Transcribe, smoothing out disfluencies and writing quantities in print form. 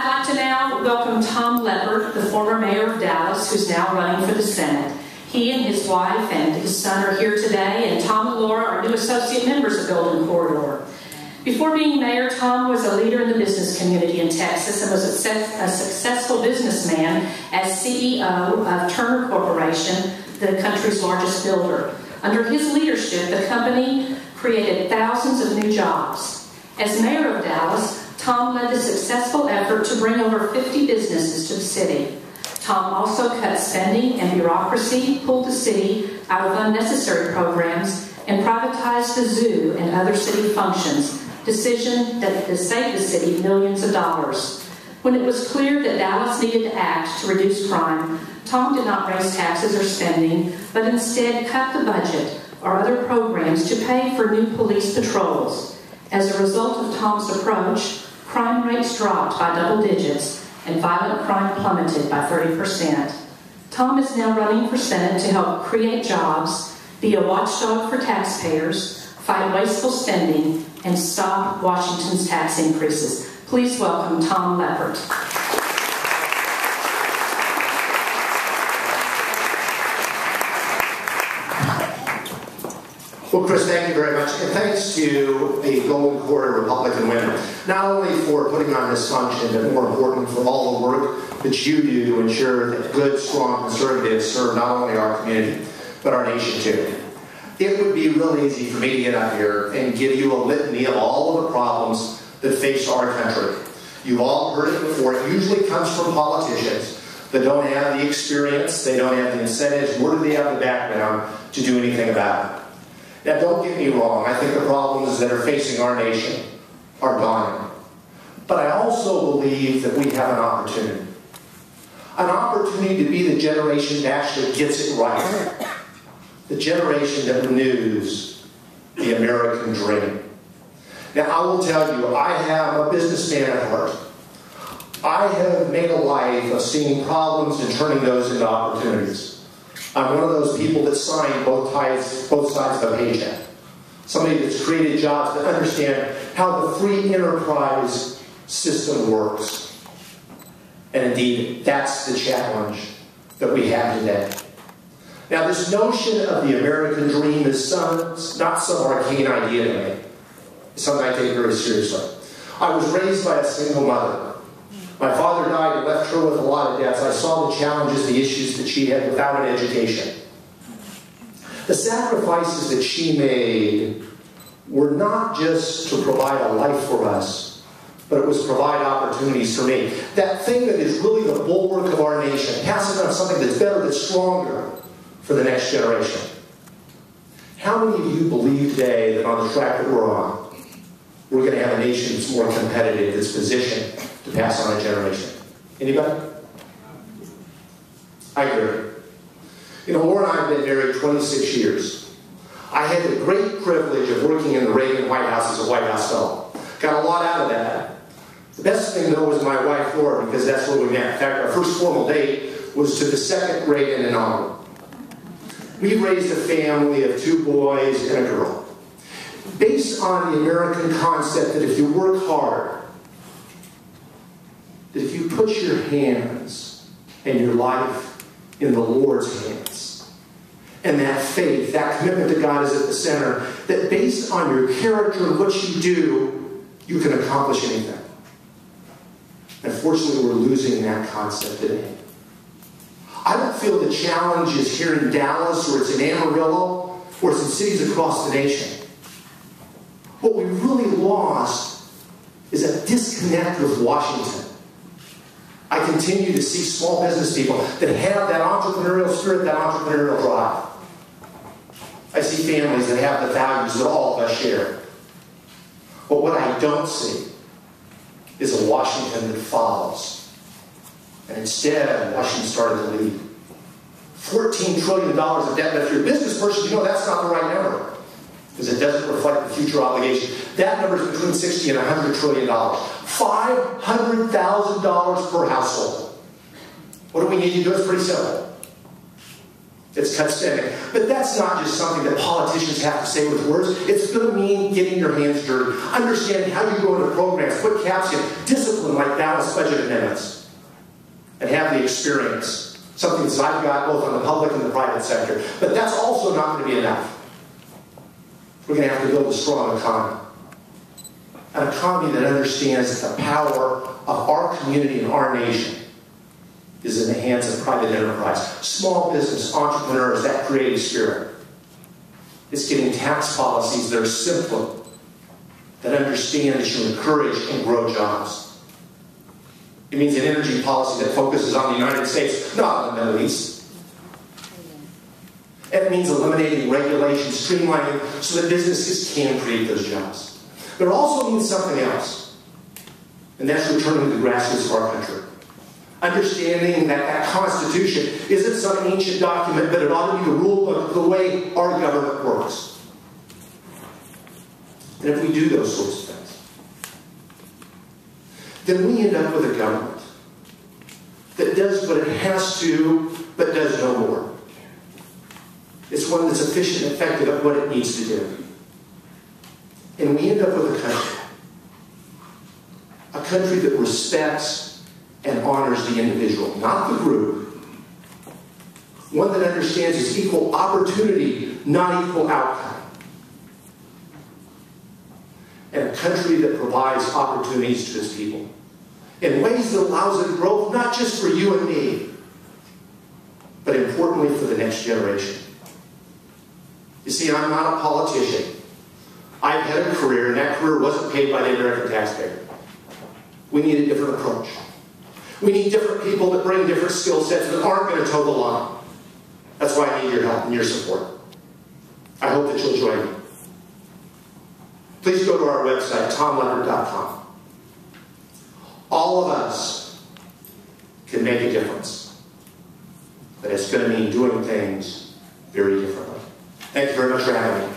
I'd like to now welcome Tom Leppert, the former mayor of Dallas, who's now running for the Senate. He and his wife and his son are here today, and Tom and Laura are new associate members of Golden Corridor. Before being mayor, Tom was a leader in the business community in Texas and was a successful businessman as CEO of Turner Corporation, the country's largest builder. Under his leadership, the company created thousands of new jobs. As mayor of Dallas, Tom led the successful effort to bring over 50 businesses to the city. Tom also cut spending and bureaucracy, pulled the city out of unnecessary programs, and privatized the zoo and other city functions, decision that saved the city millions of dollars. When it was clear that Dallas needed to act to reduce crime, Tom did not raise taxes or spending, but instead cut the budget or other programs to pay for new police patrols. As a result of Tom's approach, crime rates dropped by double digits and violent crime plummeted by 30%. Tom is now running for Senate to help create jobs, be a watchdog for taxpayers, fight wasteful spending, and stop Washington's tax increases. Please welcome Tom Leppert. Well, Chris, thank you very much. And thanks to the Golden Corridor Republican women, not only for putting on this function, but more important, for all the work that you do to ensure that good, strong conservatives serve not only our community, but our nation too. It would be really easy for me to get up here and give you a litany of all of the problems that face our country. You've all heard it before. It usually comes from politicians that don't have the experience, they don't have the incentives, nor do they have the background to do anything about it. Now, don't get me wrong. I think the problems that are facing our nation are daunting. But I also believe that we have an opportunity. An opportunity to be the generation that actually gets it right. The generation that renews the American dream. Now, I will tell you, I am a businessman at heart. I have made a life of seeing problems and turning those into opportunities. I'm one of those people that sign both sides of a paycheck. Somebody that's created jobs that understand how the free enterprise system works. And indeed, that's the challenge that we have today. Now, this notion of the American dream is not some arcane idea to me. It's something I take very seriously. I was raised by a single mother. My father died and left her with a lot of debts. I saw the challenges, the issues that she had without an education. The sacrifices that she made were not just to provide a life for us, but it was to provide opportunities for me. That thing that is really the bulwark of our nation, passing on something that's better, that's stronger for the next generation. How many of you believe today that on the track that we're on, we're going to have a nation that's more competitive, that's positioned to pass on a generation? Anybody? I agree. You know, Laura and I have been married 26 years. I had the great privilege of working in the Reagan White House as a White House fellow. Got a lot out of that. The best thing, though, was my wife, Laura, because that's what we met. In fact, our first formal date was to the second Reagan inaugural. We raised a family of 2 boys and a girl, based on the American concept that if you work hard, that if you put your hands and your life in the Lord's hands, and that faith, that commitment to God is at the center, that based on your character and what you do, you can accomplish anything. Unfortunately, we're losing that concept today. I don't feel the challenge is here in Dallas, or it's in Amarillo, or it's in cities across the nation. What we really lost is a disconnect with Washington. I continue to see small business people that have that entrepreneurial spirit, that entrepreneurial drive. I see families that have the values that all of us share. But what I don't see is a Washington that follows. And instead, Washington started to lead. $14 trillion of debt. But if you're a business person, you know that's not the right number, because it doesn't reflect the future obligation. That number is between $60 and $100 trillion. $500,000 per household. What do we need to do? It's pretty simple. It's cut spending. But that's not just something that politicians have to say with words. It's going to mean getting your hands dirty, understanding how you go into programs, put caps in, discipline something like balanced budget amendments and have the experience, something that I've got both on the public and the private sector. But that's also not going to be enough. We're going to have to build a strong economy. An economy that understands that the power of our community and our nation is in the hands of private enterprise. Small business, entrepreneurs, that creative spirit. It's getting tax policies that are simpler, that understand that you encourage and grow jobs. It means an energy policy that focuses on the United States, not on the Middle East. It means eliminating regulations, streamlining, so that businesses can create those jobs. But it also means something else, and that's returning to the grassroots of our country. Understanding that that Constitution isn't some ancient document, but it ought to be the rule of the way our government works. And if we do those sorts of things, then we end up with a government that does what it has to, but does no more. It's one that's efficient and effective at what it needs to do. And we end up with a country that respects and honors the individual, not the group. One that understands its equal opportunity, not equal outcome. And a country that provides opportunities to its people in ways that allows it growth, not just for you and me, but importantly for the next generation. You see, I'm not a politician. I've had a career, and that career wasn't paid by the American taxpayer. We need a different approach. We need different people that bring different skill sets that aren't going to toe the line. That's why I need your help and your support. I hope that you'll join me. Please go to our website, tomleppert.com. All of us can make a difference. But it's going to mean doing things very differently. Thank you very much for having me.